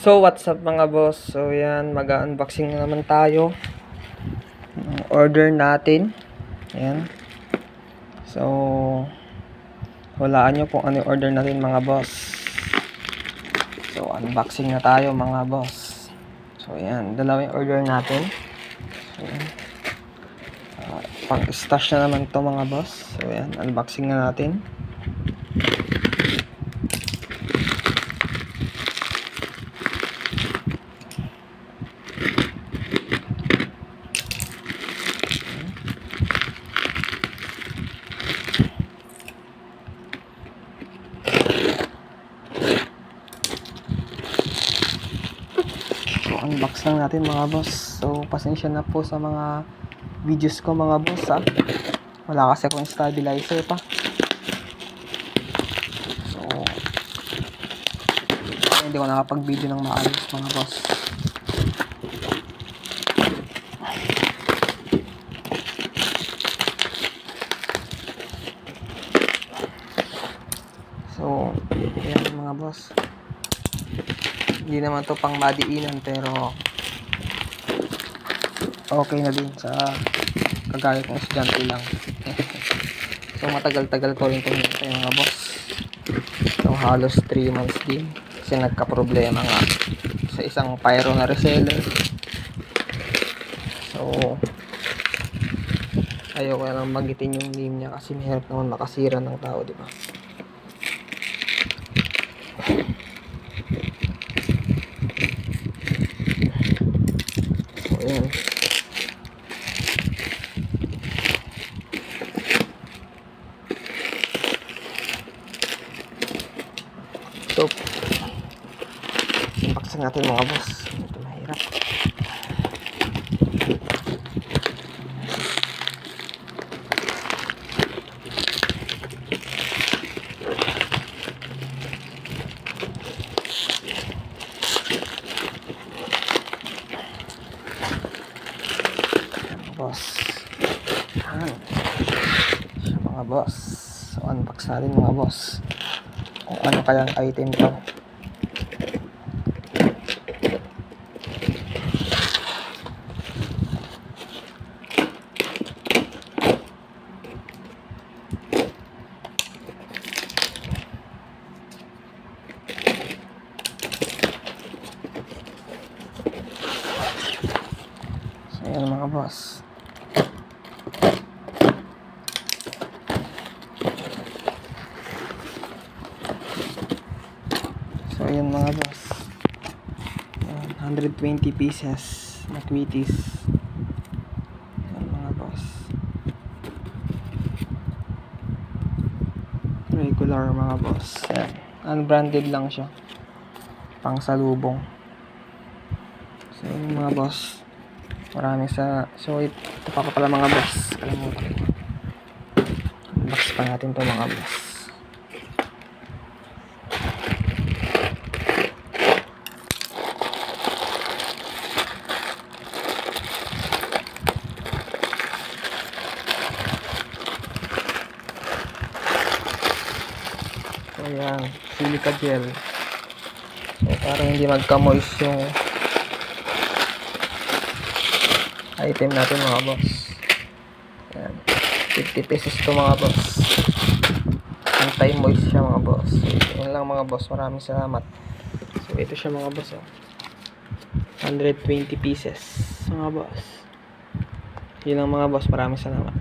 So what's up mga boss? So yan, mag-unboxing na naman tayo ng order natin. Ayan. So hulaan nyo kung ano yung order natin mga boss. So unboxing na tayo mga boss. So ayan, dalawa yung order natin. So ayan. Pang-stash na naman to mga boss. So ayan, unboxing na natin. Unbox lang natin mga boss. So pasensya na po sa mga videos ko mga boss ha. Wala kasi akong stabilizer pa. So hindi ko nakapag video ng maayos mga boss. So ayan mga boss. Hindi naman to pang madiinan pero okay na din sa kagaya kong estudyante lang. So matagal-tagal ko rin itong hintay mga boss. So halos 3 months din kasi nagka-problema nga sa isang pyro na reseller. So ayaw ko na lang magitin yung name niya kasi mahirap naman makasira ng tao, di ba? Ayan. So, unboxing natin mga boss. Ito mahirap. Boss. Yan. Mga boss. So, unbox natin mga boss. Kung ano kayang item to. So, yan mga boss. So ayan mga boss, 120 pieces na Quitties. Ayan mga boss, regular mga boss. Ayan. Unbranded lang siya, pang salubong. So ayan mga boss, marami sa, so ito pa pala mga boss, kalimutan ko, unbox pa natin to mga boss. Ayan, silica gel. So, para hindi magka-moist yung item natin mga boss. Ayan, 50 pesos to mga boss. Anti-moist siya mga boss. So, yun lang mga boss. Maraming salamat. So, ito siya mga boss. 120 pieces mga boss. Yun lang mga boss. Maraming salamat.